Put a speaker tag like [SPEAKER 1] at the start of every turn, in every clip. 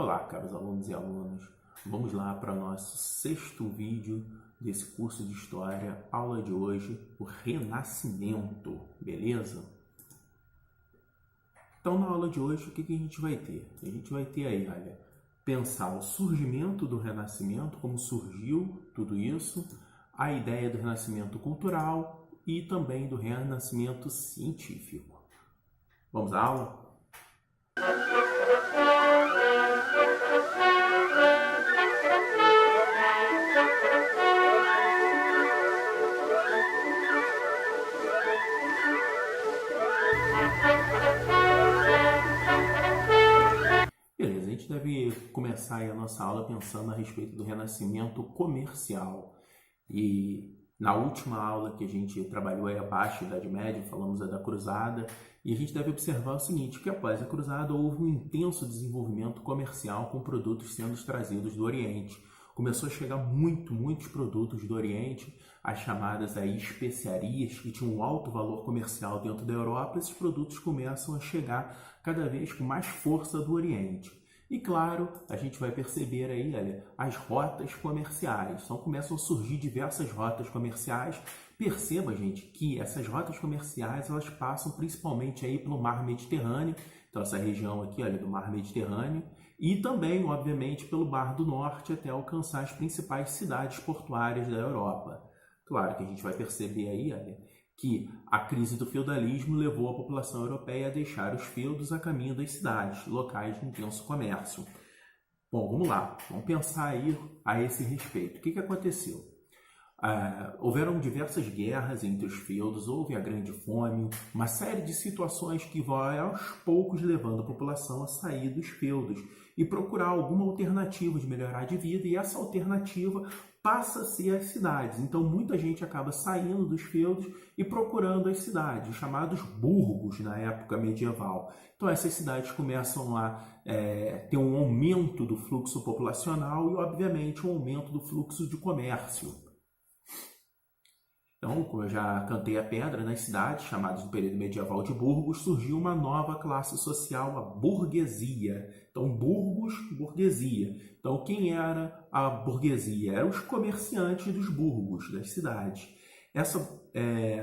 [SPEAKER 1] Olá, caros alunos e alunas. Vamos lá para o nosso sexto vídeo desse curso de História, aula de hoje, o Renascimento, beleza? Então, na aula de hoje, o que a gente vai ter? A gente vai ter aí, olha, pensar o surgimento do Renascimento, como surgiu tudo isso, a ideia do Renascimento cultural e também do Renascimento científico. Vamos à aula? Beleza, a gente deve começar aí a nossa aula pensando a respeito do Renascimento comercial. E na última aula que a gente trabalhou aí abaixo da Idade Média, falamos da Cruzada, e a gente deve observar o seguinte, que após a Cruzada houve um intenso desenvolvimento comercial com produtos sendo trazidos do Oriente. Começou a chegar muitos produtos do Oriente, as chamadas aí especiarias, que tinham um alto valor comercial dentro da Europa. Esses produtos começam a chegar cada vez com mais força do Oriente. E claro, a gente vai perceber aí, olha, as rotas comerciais. Então começam a surgir diversas rotas comerciais. Perceba, gente, que essas rotas comerciais elas passam principalmente aí pelo Mar Mediterrâneo. Então essa região aqui, olha, do Mar Mediterrâneo. E também, obviamente, pelo Mar do Norte até alcançar as principais cidades portuárias da Europa. Claro que a gente vai perceber aí, olha, que a crise do feudalismo levou a população europeia a deixar os feudos a caminho das cidades, locais de intenso comércio. Bom, vamos lá, vamos pensar aí a esse respeito. O que aconteceu? Houveram diversas guerras entre os feudos, houve a Grande Fome, uma série de situações que vai aos poucos levando a população a sair dos feudos e procurar alguma alternativa de melhorar de vida, e essa alternativa passa a ser as cidades. Então muita gente acaba saindo dos feudos e procurando as cidades, chamados burgos na época medieval. Então essas cidades começam a ter um aumento do fluxo populacional e obviamente um aumento do fluxo de comércio. Então, como eu já cantei a pedra, nas cidades chamadas no período medieval de burgos, surgiu uma nova classe social, a burguesia. Então, burgos, burguesia. Então, quem era a burguesia? Eram os comerciantes dos burgos, das cidades. Essa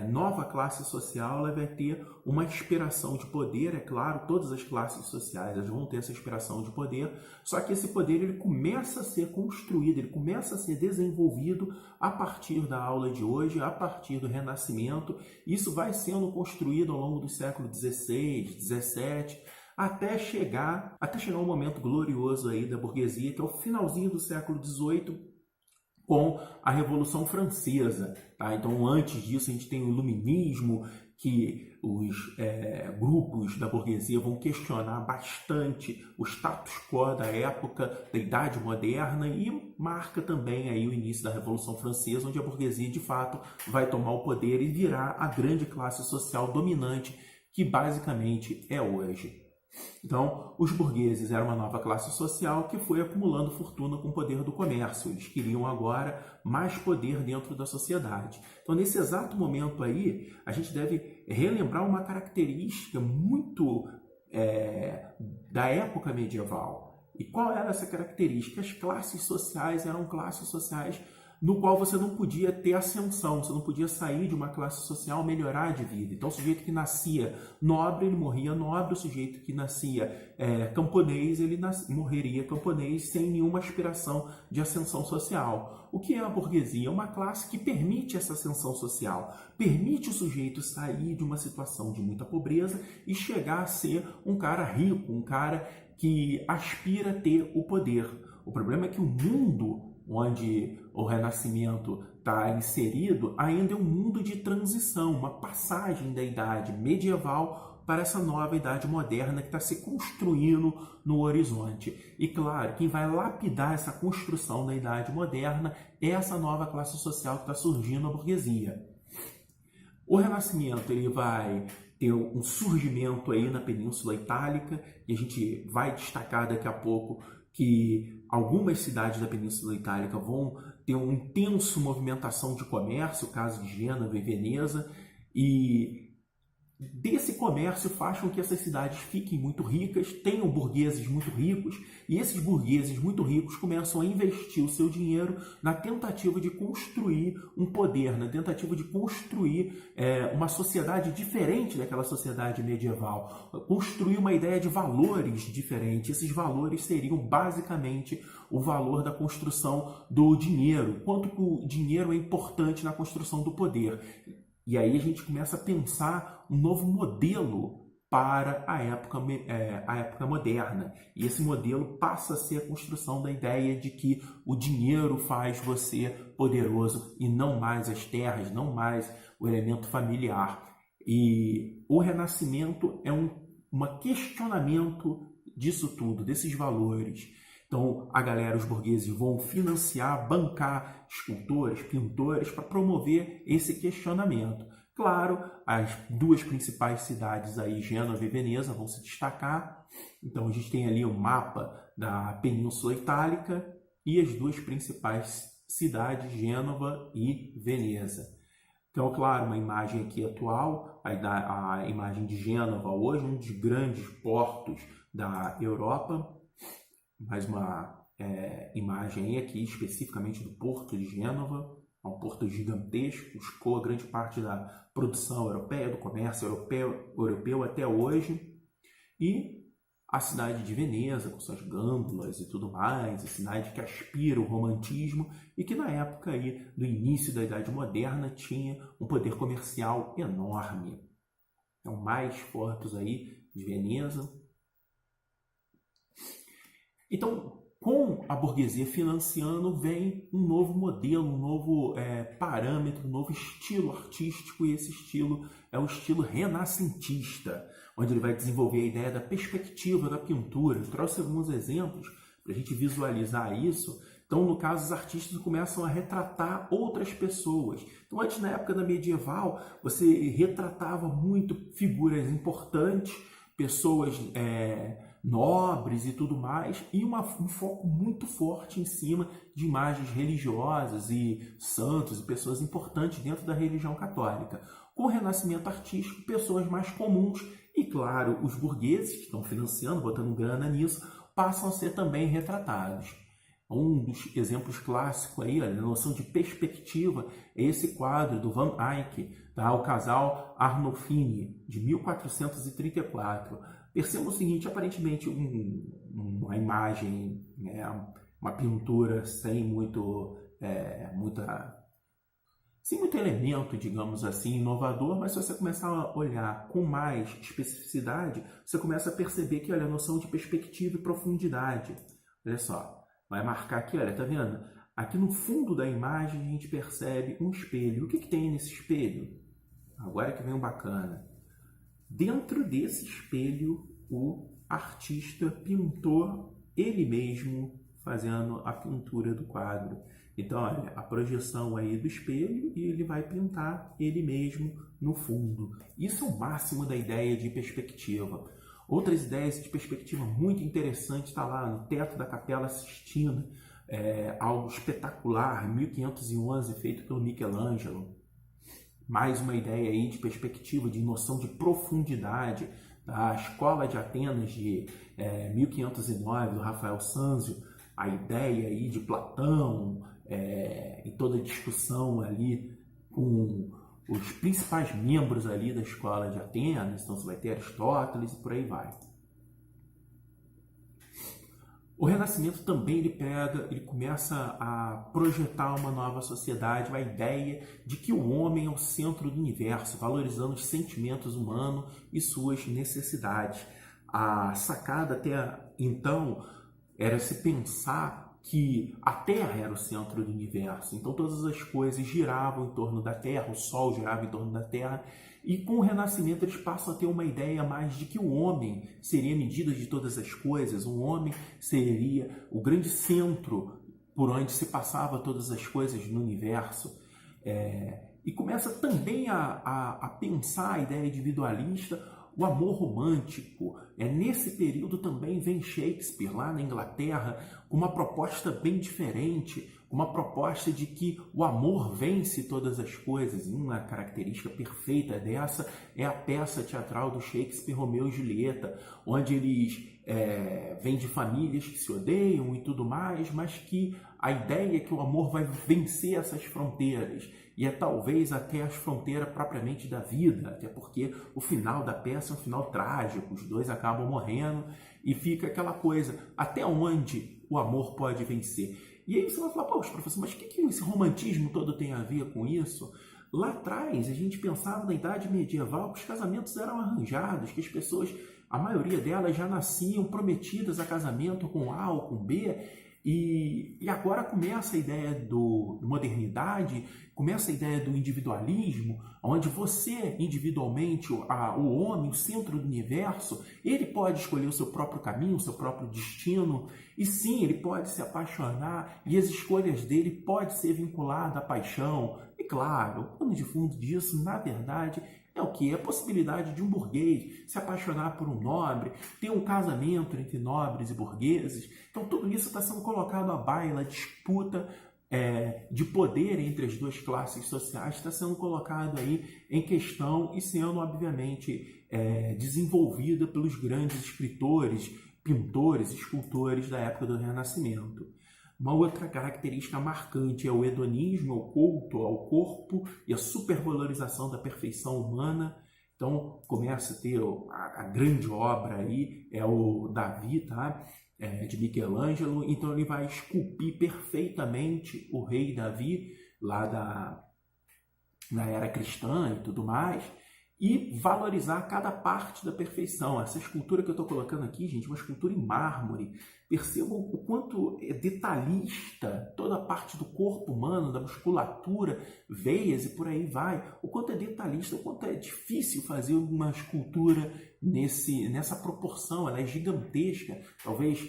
[SPEAKER 1] nova classe social ela vai ter uma aspiração de poder, é claro, todas as classes sociais elas vão ter essa aspiração de poder, só que esse poder ele começa a ser construído, ele começa a ser desenvolvido a partir da aula de hoje, a partir do Renascimento. Isso vai sendo construído ao longo do século XVI, XVII, até chegar um momento glorioso aí da burguesia, que é o finalzinho do século XVIII, com a Revolução Francesa. Tá? Então, antes disso, a gente tem o Iluminismo, que os grupos da burguesia vão questionar bastante o status quo da época, da Idade Moderna, e marca também aí o início da Revolução Francesa, onde a burguesia, de fato, vai tomar o poder e virar a grande classe social dominante que basicamente é hoje. Então, os burgueses eram uma nova classe social que foi acumulando fortuna com o poder do comércio. Eles queriam agora mais poder dentro da sociedade. Então, nesse exato momento aí, a gente deve relembrar uma característica muito da época medieval. E qual era essa característica? As classes sociais eram classes sociais no qual você não podia ter ascensão, você não podia sair de uma classe social, melhorar de vida. Então, o sujeito que nascia nobre, ele morria nobre; o sujeito que nascia camponês, ele morreria camponês sem nenhuma aspiração de ascensão social. O que é a burguesia? É uma classe que permite essa ascensão social, permite o sujeito sair de uma situação de muita pobreza e chegar a ser um cara rico, um cara que aspira a ter o poder. O problema é que o mundo onde o Renascimento está inserido ainda é um mundo de transição, uma passagem da idade medieval para essa nova idade moderna que está se construindo no horizonte. E claro, quem vai lapidar essa construção da idade moderna é essa nova classe social que está surgindo, a burguesia. O Renascimento ele vai ter um surgimento aí na Península Itálica, e a gente vai destacar daqui a pouco que algumas cidades da Península Itálica vão ter uma intensa movimentação de comércio, o caso de Gênova e Veneza, e desse comércio faz com que essas cidades fiquem muito ricas, tenham burgueses muito ricos, e esses burgueses muito ricos começam a investir o seu dinheiro na tentativa de construir um poder, na tentativa de construir uma sociedade diferente daquela sociedade medieval, construir uma ideia de valores diferentes. Esses valores seriam basicamente o valor da construção do dinheiro, quanto que o dinheiro é importante na construção do poder. E aí a gente começa a pensar um novo modelo para a época moderna. E esse modelo passa a ser a construção da ideia de que o dinheiro faz você poderoso e não mais as terras, não mais o elemento familiar. E o Renascimento é um questionamento disso tudo, desses valores. Então, os burgueses vão financiar, bancar escultores, pintores para promover esse questionamento. Claro, as duas principais cidades aí, Gênova e Veneza, vão se destacar. Então, a gente tem ali o mapa da Península Itálica e as duas principais cidades, Gênova e Veneza. Então, claro, uma imagem aqui atual, a imagem de Gênova hoje, um dos grandes portos da Europa. Mais uma imagem aqui, especificamente do Porto de Gênova. É um porto gigantesco, escoa grande parte da produção europeia, do comércio europeu até hoje. E a cidade de Veneza, com suas gândulas e tudo mais, a cidade que aspira o romantismo e que na época aí, do início da Idade Moderna, tinha um poder comercial enorme. Então, mais fotos aí de Veneza. Então, com a burguesia financiando, vem um novo modelo, um novo parâmetro, um novo estilo artístico, e esse estilo é o estilo renascentista, onde ele vai desenvolver a ideia da perspectiva da pintura. Eu trouxe alguns exemplos para a gente visualizar isso. Então, no caso, os artistas começam a retratar outras pessoas. Então, antes, na época da medieval, você retratava muito figuras importantes, pessoas nobres e tudo mais, e um foco muito forte em cima de imagens religiosas e santos e pessoas importantes dentro da religião católica. Com o renascimento artístico, pessoas mais comuns e, claro, os burgueses que estão financiando, botando grana nisso, passam a ser também retratados. Um dos exemplos clássicos aí, a noção de perspectiva, é esse quadro do Van Eyck, tá? O casal Arnolfini, de 1434. Perceba o seguinte, aparentemente uma imagem, uma pintura sem muito elemento, digamos assim, inovador, mas se você começar a olhar com mais especificidade, você começa a perceber que, olha, a noção de perspectiva e profundidade. Olha só, vai marcar aqui, olha, tá vendo? Aqui no fundo da imagem a gente percebe um espelho. O que tem nesse espelho? Agora que vem um bacana. Dentro desse espelho, o artista pintou ele mesmo fazendo a pintura do quadro. Então, olha, a projeção aí do espelho e ele vai pintar ele mesmo no fundo. Isso é o máximo da ideia de perspectiva. Outras ideias de perspectiva muito interessantes está lá no teto da Capela Sistina, algo espetacular, 1511, feito pelo Michelangelo. Mais uma ideia aí de perspectiva, de noção de profundidade, da Escola de Atenas de 1509, do Rafael Sanzio, a ideia aí de Platão, e toda a discussão ali com os principais membros ali da Escola de Atenas. Então você vai ter Aristóteles e por aí vai. O Renascimento também ele começa a projetar uma nova sociedade, a ideia de que o homem é o centro do universo, valorizando os sentimentos humanos e suas necessidades. A sacada até então era se pensar que a Terra era o centro do universo, então todas as coisas giravam em torno da Terra, o Sol girava em torno da Terra, e com o Renascimento eles passam a ter uma ideia mais de que o homem seria a medida de todas as coisas, o homem seria o grande centro por onde se passava todas as coisas no universo, e começa também a pensar a ideia individualista, o amor romântico, Nesse período também vem Shakespeare, lá na Inglaterra, com uma proposta bem diferente, uma proposta de que o amor vence todas as coisas. E uma característica perfeita dessa é a peça teatral do Shakespeare, Romeu e Julieta, onde eles vêm de famílias que se odeiam e tudo mais, mas que a ideia é que o amor vai vencer essas fronteiras, e talvez até as fronteiras propriamente da vida, até porque o final da peça é um final trágico, os dois acabam morrendo, e fica aquela coisa, até onde o amor pode vencer? E aí você vai falar, poxa, professor, mas o que esse romantismo todo tem a ver com isso? Lá atrás, a gente pensava na Idade Medieval que os casamentos eram arranjados, que as pessoas, a maioria delas já nasciam prometidas a casamento com A ou com B, e agora começa a ideia do modernidade, começa a ideia do individualismo, onde você, individualmente, o homem, o centro do universo, ele pode escolher o seu próprio caminho, o seu próprio destino, e sim, ele pode se apaixonar, e as escolhas dele podem ser vinculadas à paixão. E claro, o pano de fundo disso, na verdade, é o que? É a possibilidade de um burguês se apaixonar por um nobre, ter um casamento entre nobres e burgueses. Então tudo isso está sendo colocado à baila, a disputa de poder entre as duas classes sociais está sendo colocado aí em questão e sendo, obviamente, desenvolvida pelos grandes escritores, pintores, escultores da época do Renascimento. Uma outra característica marcante é o hedonismo, o culto ao corpo e a supervalorização da perfeição humana. Então começa a ter a grande obra aí, é o Davi, tá? De Michelangelo. Então ele vai esculpir perfeitamente o rei Davi, lá na era cristã e tudo mais, e valorizar cada parte da perfeição. Essa escultura que eu estou colocando aqui, gente, é uma escultura em mármore. Percebam o quanto é detalhista toda a parte do corpo humano, da musculatura, veias e por aí vai. O quanto é detalhista, o quanto é difícil fazer uma escultura nessa proporção. Ela é gigantesca, talvez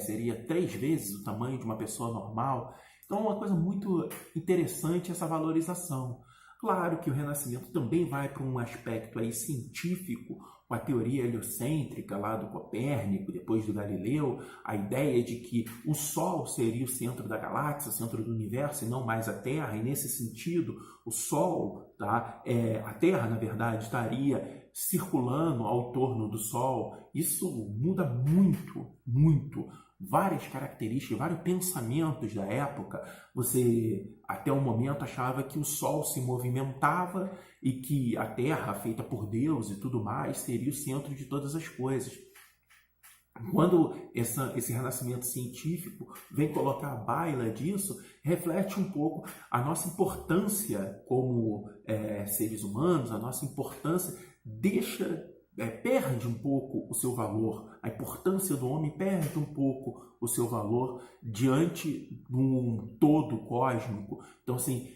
[SPEAKER 1] seria 3 vezes o tamanho de uma pessoa normal. Então é uma coisa muito interessante essa valorização. Claro que o Renascimento também vai para um aspecto aí científico, com a teoria heliocêntrica lá do Copérnico, depois do Galileu, a ideia de que o Sol seria o centro da galáxia, o centro do universo e não mais a Terra, e nesse sentido o Sol, tá? A Terra, na verdade, estaria circulando ao torno do Sol. Isso muda muito, muito. Várias características, vários pensamentos da época. Você até o momento achava que o Sol se movimentava e que a Terra, feita por Deus e tudo mais, seria o centro de todas as coisas. Quando esse renascimento científico vem colocar a baila disso, reflete um pouco a nossa importância como seres humanos, a nossa importância perde um pouco o seu valor, a importância do homem perde um pouco o seu valor diante de um todo cósmico. Então, assim,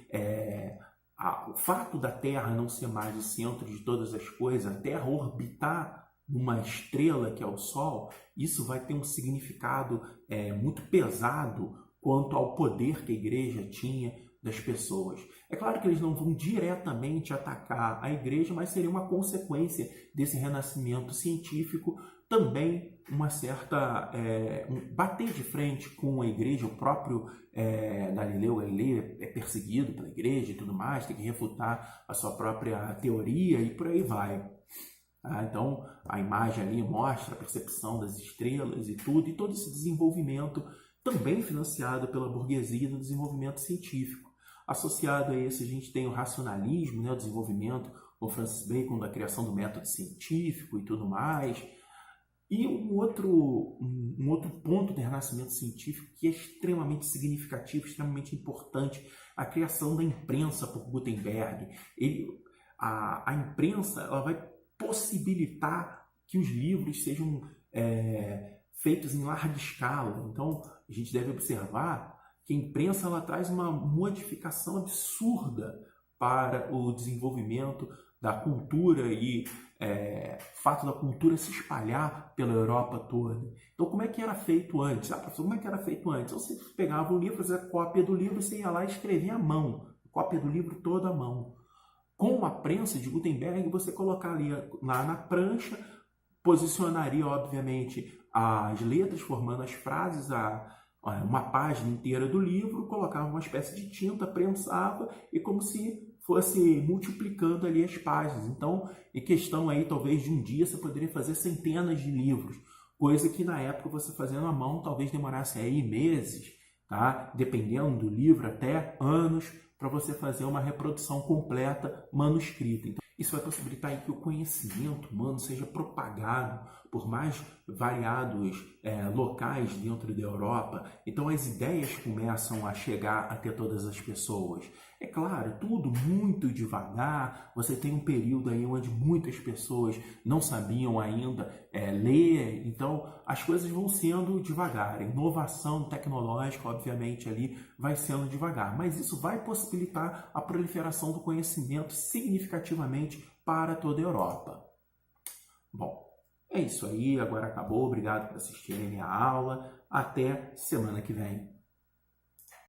[SPEAKER 1] o fato da Terra não ser mais o centro de todas as coisas, a Terra orbitar numa estrela que é o Sol, isso vai ter um significado muito pesado quanto ao poder que a igreja tinha das pessoas. É claro que eles não vão diretamente atacar a igreja, mas seria uma consequência desse renascimento científico, também uma certa bater de frente com a igreja. O próprio Galileu é perseguido pela igreja e tudo mais, tem que refutar a sua própria teoria e por aí vai. Então a imagem ali mostra a percepção das estrelas e tudo, e todo esse desenvolvimento também financiado pela burguesia no desenvolvimento científico. Associado a isso, a gente tem o racionalismo, o desenvolvimento com Francis Bacon da criação do método científico e tudo mais. E um outro ponto do renascimento científico que é extremamente significativo, extremamente importante, a criação da imprensa por Gutenberg. A imprensa ela vai possibilitar que os livros sejam feitos em larga escala. Então, a gente deve observar que a imprensa ela traz uma modificação absurda para o desenvolvimento da cultura e o fato da cultura se espalhar pela Europa toda. Então, como é que era feito antes? Professor, como é que era feito antes? Você pegava o livro, fazia cópia do livro, você ia lá e escrevia à mão, cópia do livro toda à mão. Com a prensa de Gutenberg, você colocar ali lá na prancha, posicionaria, obviamente, as letras, formando as frases, uma página inteira do livro, colocava uma espécie de tinta, prensava e como se fosse multiplicando ali as páginas. Então, em questão aí, talvez de um dia, você poderia fazer centenas de livros, coisa que na época você fazendo à mão talvez demorasse aí meses, tá? Dependendo do livro, até anos, para você fazer uma reprodução completa manuscrita. Então, isso vai possibilitar aí que o conhecimento humano seja propagado por mais variados locais dentro da Europa. Então as ideias começam a chegar até todas as pessoas. É claro, tudo muito devagar. Você tem um período aí onde muitas pessoas não sabiam ainda ler. Então as coisas vão sendo devagar. A inovação tecnológica, obviamente, ali vai sendo devagar. Mas isso vai possibilitar a proliferação do conhecimento significativamente para toda a Europa. Bom, é isso aí. Agora acabou. Obrigado por assistirem a minha aula. Até semana que vem.